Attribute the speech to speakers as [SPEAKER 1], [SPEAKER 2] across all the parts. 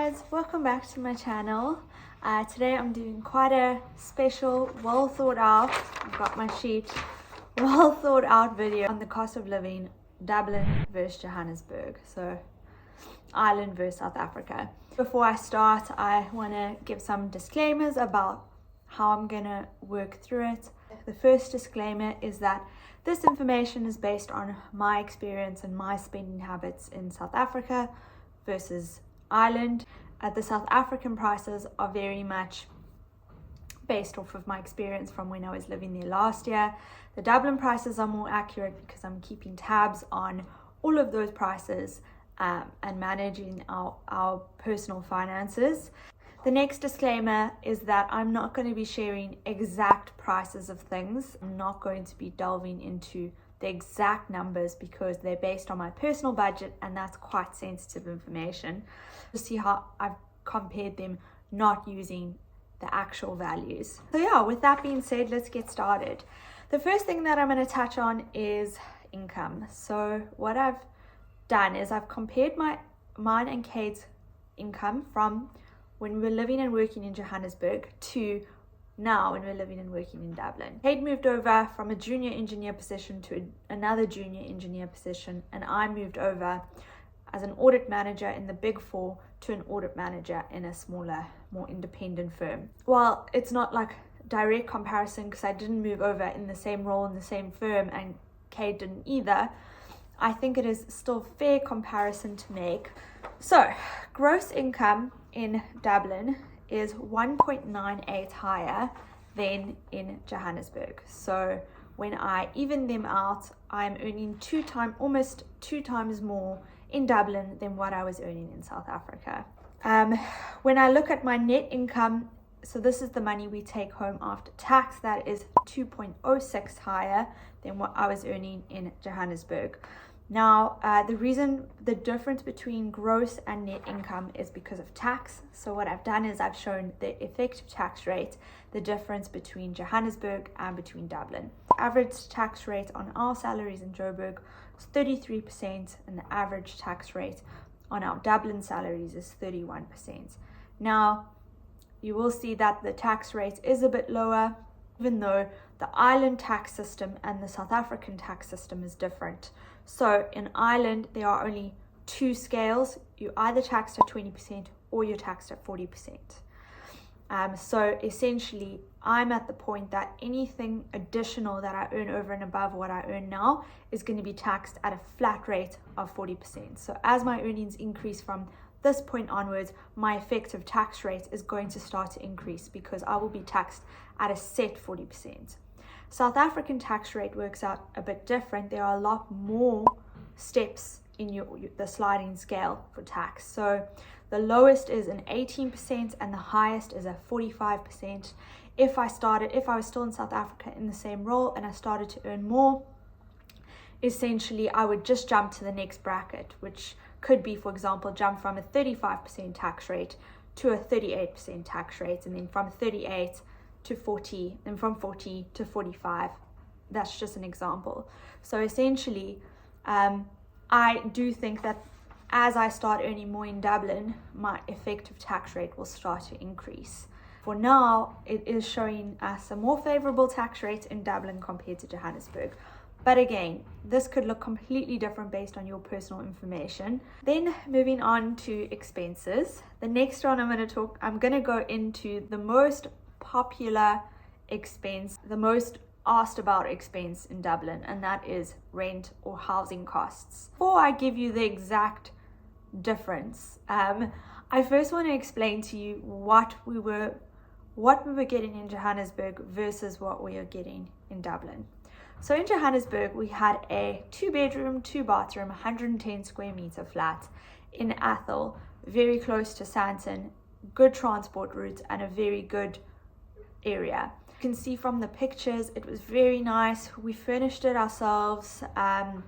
[SPEAKER 1] guys, welcome back to my channel. Today I'm doing quite a special, well thought out, I've got my sheet, well thought out video on the cost of living, Dublin versus Johannesburg, so Ireland versus South Africa. Before I start, I want to give some disclaimers about how I'm going to work through it. The first disclaimer is that this information is based on my experience and my spending habits in South Africa versus Ireland. The South African prices are very much based off of my experience from when I was living there last year. The Dublin prices are more accurate because I'm keeping tabs on all of those prices and managing our personal finances. The next disclaimer is that I'm not going to be sharing exact prices of things. I'm not going to be delving into the exact numbers because they're based on my personal budget, and that's quite sensitive information. To see how I've compared them, not using the actual values. So yeah, with that being said, let's get started. The first thing that I'm going to touch on is income. So what I've done is I've compared mine and Kate's income from when we were living and working in Johannesburg to now when we're living and working in Dublin. Kate moved over from a junior engineer position to another junior engineer position, and I moved over as an audit manager in the Big Four to an audit manager in a smaller, more independent firm. While it's not like direct comparison because I didn't move over in the same role in the same firm and Kate didn't either, I think it is still fair comparison to make. So gross income in Dublin is 1.98 higher than in Johannesburg. So when I even them out, I'm earning almost two times more in Dublin than what I was earning in South Africa. When I look at my net income, so this is the money we take home after tax, that is 2.06 higher than what I was earning in Johannesburg. Now, the difference between gross and net income is because of tax. So what I've done is I've shown the effective tax rate, the difference between Johannesburg and between Dublin. The average tax rate on our salaries in Joburg is 33%, and the average tax rate on our Dublin salaries is 31%. Now, you will see that the tax rate is a bit lower, even though the Ireland tax system and the South African tax system is different. So in Ireland, there are only two scales. You're either taxed at 20% or you're taxed at 40%. So essentially, I'm at the point that anything additional that I earn over and above what I earn now is going to be taxed at a flat rate of 40%. So as my earnings increase from this point onwards, my effective tax rate is going to start to increase because I will be taxed at a set 40%. South African tax rate works out a bit different. There are a lot more steps in the sliding scale for tax. So the lowest is an 18% and the highest is a 45%. If I was still in South Africa in the same role and I started to earn more, essentially I would just jump to the next bracket, which could be, for example, jump from a 35% tax rate to a 38% tax rate, and then from 38 to 40, and from 40 to 45. That's just an example. So essentially, I do think that as I start earning more in Dublin, my effective tax rate will start to increase. For now, it is showing us a more favorable tax rate in Dublin compared to Johannesburg. But again, this could look completely different based on your personal information. Then moving on to expenses. The next one I'm going to go into the most popular expense, the most asked about expense in Dublin, and that is rent or housing costs. Before I give you the exact difference, I first want to explain to you what we were getting in Johannesburg versus what we are getting in Dublin. So in Johannesburg, we had a 2-bedroom, 2-bathroom, 110 square meter flat in Atholl, very close to Sandton, good transport routes, and a very good area. You can see from the pictures, it was very nice. We furnished it ourselves and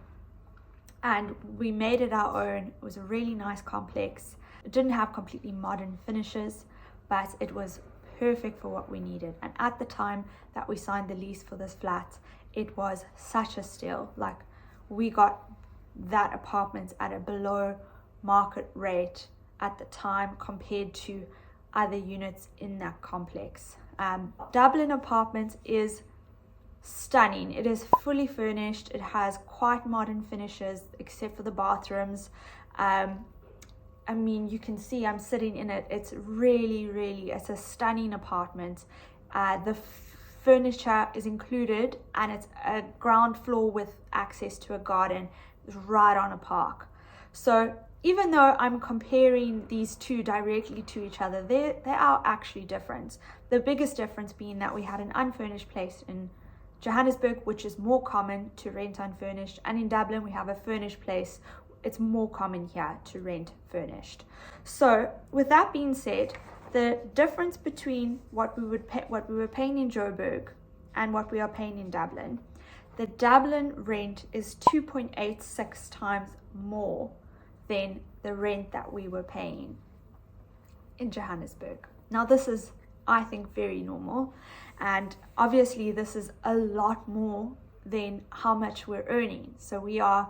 [SPEAKER 1] we made it our own. It was a really nice complex. It didn't have completely modern finishes, but it was perfect for what we needed. And at the time that we signed the lease for this flat, it was such a steal. Like, we got that apartment at a below market rate at the time compared to other units in that complex. Dublin Apartments is stunning. It is fully furnished. It has quite modern finishes except for the bathrooms. I mean, you can see I'm sitting in it. It's really, it's a stunning apartment. The furniture is included, and it's a ground floor with access to a garden right on a park. So even though I'm comparing these two directly to each other, they are actually different. The biggest difference being that we had an unfurnished place in Johannesburg, which is more common to rent unfurnished, and in Dublin we have a furnished place. It's more common here to rent furnished. So with that being said, the difference between what we were paying in Joburg and what we are paying in Dublin, the Dublin rent is 2.86 times more than the rent that we were paying in Johannesburg. Now this is, I think, very normal, and obviously this is a lot more than how much we're earning. So we are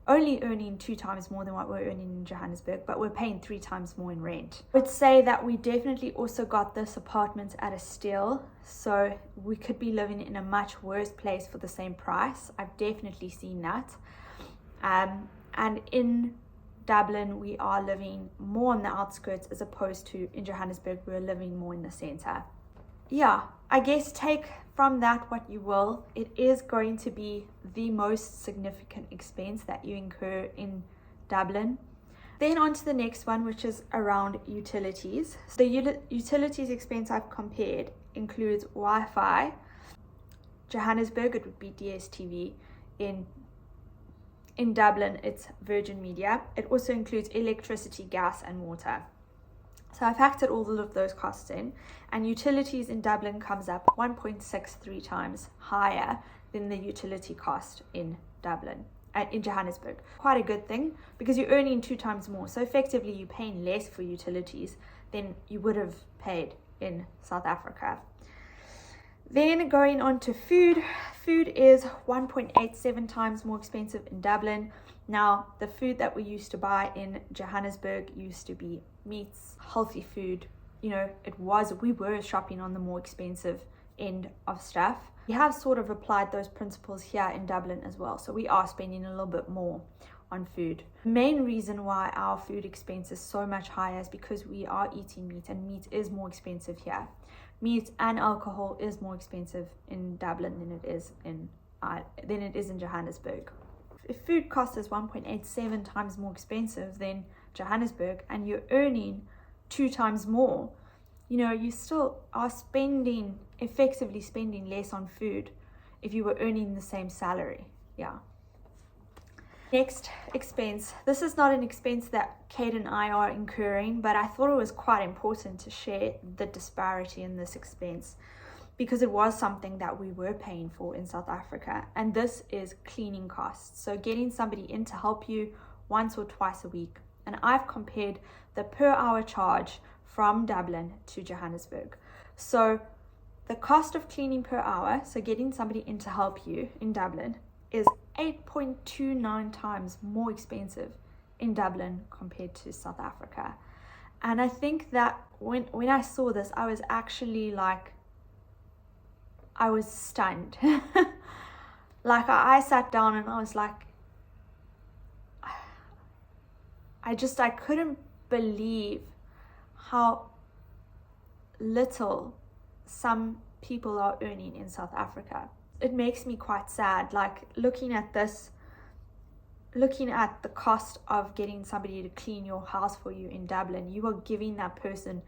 [SPEAKER 1] only earning 2 times more than what we're earning in Johannesburg, but we're paying 3 times more in rent. I would say that we definitely also got this apartment at a steal, so we could be living in a much worse place for the same price. I've definitely seen that. And in Dublin, we are living more on the outskirts as opposed to in Johannesburg, we're living more in the center. Yeah, I guess take from that what you will. It is going to be the most significant expense that you incur in Dublin. Then on to the next one, which is around utilities. So the utilities expense I've compared includes Wi-Fi. Johannesburg, it would be DSTV. In Dublin, it's Virgin Media. It also includes electricity, gas, and water. So I factored all of those costs in, and utilities in Dublin comes up 1.63 times higher than the utility cost in Johannesburg. Quite a good thing, because you're earning 2 times more. So effectively you're paying less for utilities than you would have paid in South Africa. Then going on to food. Food is 1.87 times more expensive in Dublin. Now, the food that we used to buy in Johannesburg used to be meats, healthy food. You know, we were shopping on the more expensive end of stuff. We have sort of applied those principles here in Dublin as well. So we are spending a little bit more on food. The main reason why our food expense is so much higher is because we are eating meat, and meat is more expensive here. Meat and alcohol is more expensive in Dublin than it is in Johannesburg. If food cost is 1.87 times more expensive than Johannesburg, and you're earning 2 times more, you know, you still are effectively spending less on food if you were earning the same salary. Yeah. Next expense. This is not an expense that Kate and I are incurring, but I thought it was quite important to share the disparity in this expense, because it was something that we were paying for in South Africa, and this is cleaning costs. So getting somebody in to help you once or twice a week. And I've compared the per hour charge from Dublin to Johannesburg. So the cost of cleaning per hour, so getting somebody in to help you in Dublin, is 8.29 times more expensive in Dublin compared to South Africa. And I think that when I saw this, I was actually like, I was stunned. Like I sat down and I was like, I couldn't believe how little some people are earning in South Africa. It makes me quite sad, like looking at the cost of getting somebody to clean your house for you in Dublin. You are giving that person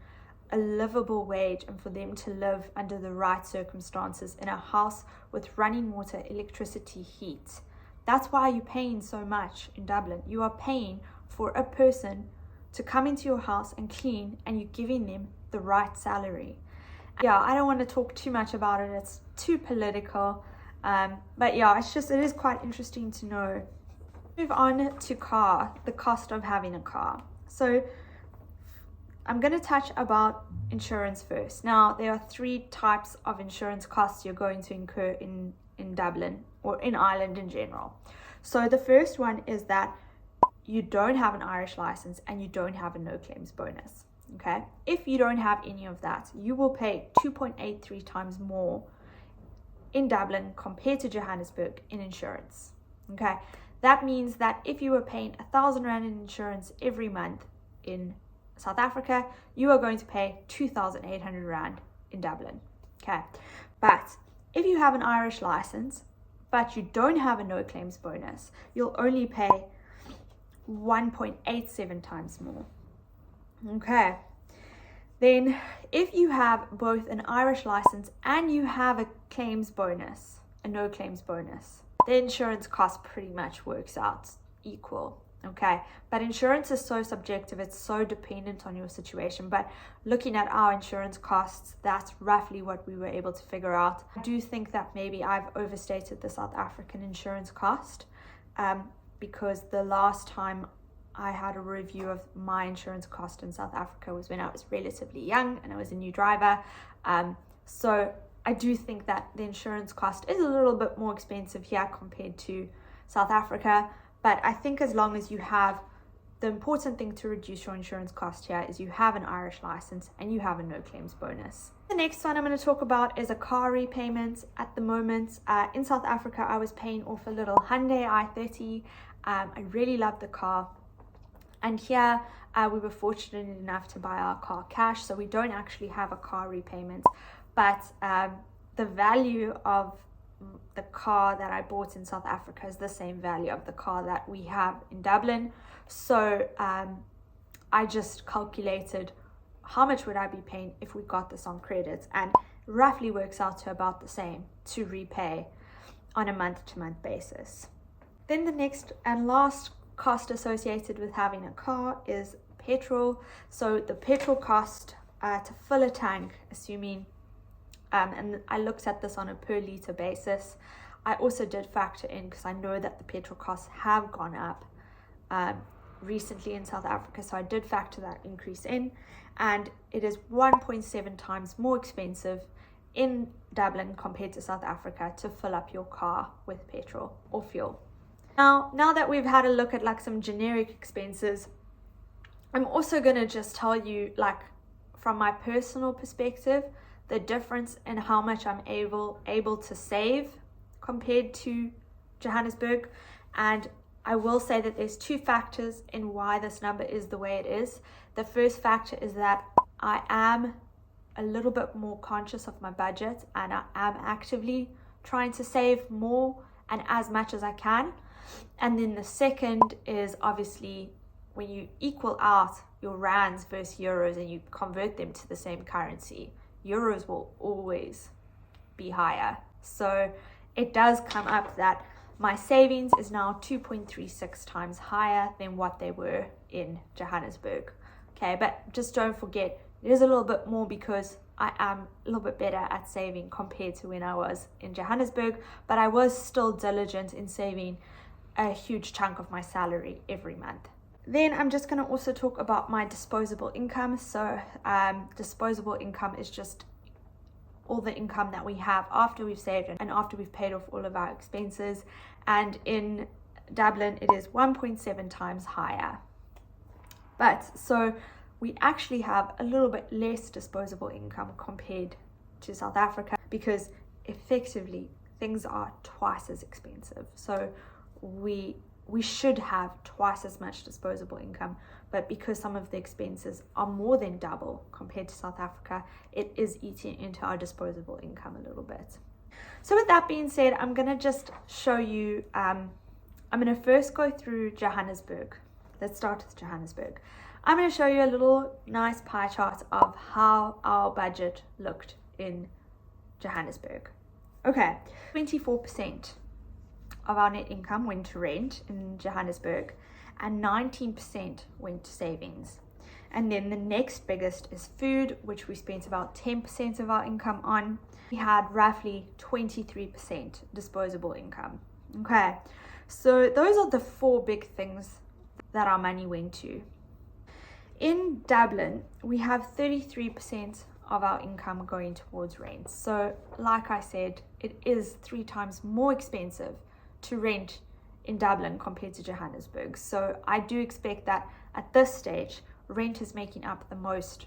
[SPEAKER 1] a livable wage, and for them to live under the right circumstances in a house with running water, electricity, heat. That's why you're paying so much in Dublin. You are paying for a person to come into your house and clean, and you're giving them the right salary. Yeah, I don't want to talk too much about it. It's too political. But yeah, it is quite interesting to know. Move on to the cost of having a car. So I'm going to touch about insurance first. Now, there are 3 types of insurance costs you're going to incur in Dublin, or in Ireland in general. So the first one is that you don't have an Irish license and you don't have a no claims bonus. Okay, if you don't have any of that, you will pay 2.83 times more in Dublin compared to Johannesburg in insurance. Okay, that means that if you were paying 1,000 Rand in insurance every month in South Africa, you are going to pay 2,800 Rand in Dublin. Okay, but if you have an Irish license but you don't have a no claims bonus, you'll only pay 1.87 times more. Okay, then if you have both an Irish license and you have a claims bonus, a no claims bonus, the insurance cost pretty much works out equal. Okay, but insurance is so subjective, it's so dependent on your situation. But looking at our insurance costs, that's roughly what we were able to figure out. I do think that maybe I've overstated the South African insurance cost, because the last time I had a review of my insurance cost in South Africa was when I was relatively young and I was a new driver. So I do think that the insurance cost is a little bit more expensive here compared to South Africa. But I think as long as you have, the important thing to reduce your insurance cost here is you have an Irish license and you have a no claims bonus. The next one I'm going to talk about is a car repayment. At the moment, in South Africa, I was paying off a little Hyundai i30. I really loved the car. And here we were fortunate enough to buy our car cash, so we don't actually have a car repayment. But the value of the car that I bought in South Africa is the same value of the car that we have in Dublin. So I just calculated how much would I be paying if we got this on credit, and roughly works out to about the same to repay on a month-to-month basis. Then the next and last cost associated with having a car is petrol. So the petrol cost to fill a tank, assuming and I looked at this on a per litre basis. I also did factor in, because I know that the petrol costs have gone up recently in South Africa, so I did factor that increase in, and it is 1.7 times more expensive in Dublin compared to South Africa to fill up your car with petrol or fuel. Now that we've had a look at like some generic expenses, I'm also going to just tell you, like, from my personal perspective, the difference in how much I'm able to save compared to Johannesburg. And I will say that there's two factors in why this number is the way it is. The first factor is that I am a little bit more conscious of my budget, and I am actively trying to save more and as much as I can. And then the second is, obviously, when you equal out your rands versus euros and you convert them to the same currency, euros will always be higher. So it does come up that my savings is now 2.36 times higher than what they were in Johannesburg. Okay, but just don't forget, it is a little bit more because I am a little bit better at saving compared to when I was in Johannesburg, but I was still diligent in saving a huge chunk of my salary every month. Then I'm just going to also talk about my disposable income. So disposable income is just all the income that we have after we've saved and after we've paid off all of our expenses. And in Dublin, it is 1.7 times higher. But so we actually have a little bit less disposable income compared to South Africa, because effectively things are twice as expensive. So we should have twice as much disposable income, but because some of the expenses are more than double compared to South Africa, it is eating into our disposable income a little bit. So with that being said, I'm going to just show you, I'm going to first go through Johannesburg. Let's start with Johannesburg. I'm going to show you a little nice pie chart of how our budget looked in Johannesburg. Okay, 24% of our net income went to rent in Johannesburg, and 19% went to savings. And then the next biggest is food, which we spent about 10% of our income on. We had roughly 23% disposable income. Okay, so those are the four big things that our money went to. In Dublin, we have 33% of our income going towards rent. So like I said, it is 3 times more expensive to rent in Dublin compared to Johannesburg. So I do expect that at this stage, rent is making up the most.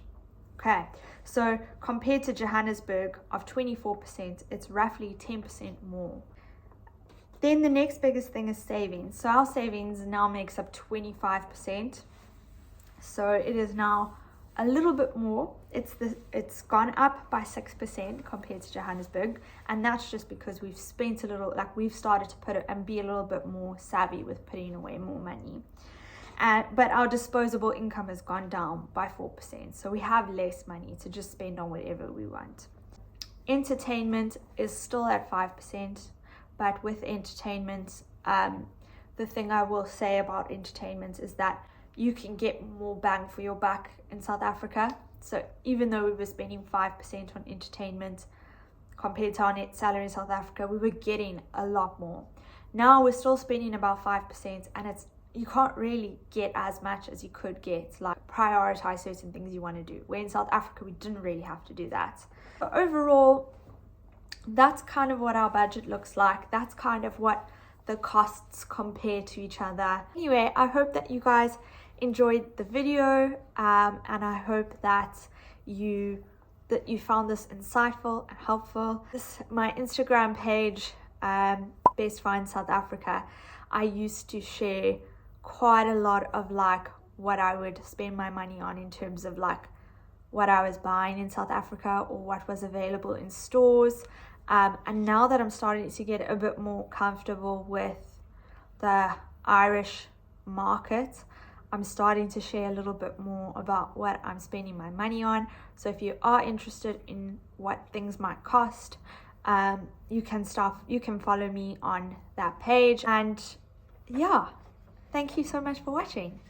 [SPEAKER 1] Okay, so compared to Johannesburg of 24%, it's roughly 10% more. Then the next biggest thing is savings. So our savings now makes up 25%. So it is now a little bit more. It's gone up by 6% compared to Johannesburg, and that's just because we've spent a little, like we've started to put it and be a little bit more savvy with putting away more money. But our disposable income has gone down by 4%, so we have less money to just spend on whatever we want. Entertainment is still at 5%, but with entertainment, the thing I will say about entertainment is that you can get more bang for your buck in South Africa. So even though we were spending 5% on entertainment compared to our net salary in South Africa, we were getting a lot more. Now we're still spending about 5%, and you can't really get as much as you could get, like prioritize certain things you want to do. Where in South Africa, we didn't really have to do that. But overall, that's kind of what our budget looks like. That's kind of what the costs compare to each other. Anyway, I hope that you guys enjoyed the video, and I hope that you found this insightful and helpful. My Instagram page, Best Find South Africa, I used to share quite a lot of like what I would spend my money on in terms of like what I was buying in South Africa or what was available in stores. And now that I'm starting to get a bit more comfortable with the Irish market, I'm starting to share a little bit more about what I'm spending my money on. So if you are interested in what things might cost, you can follow me on that page. And yeah, thank you so much for watching.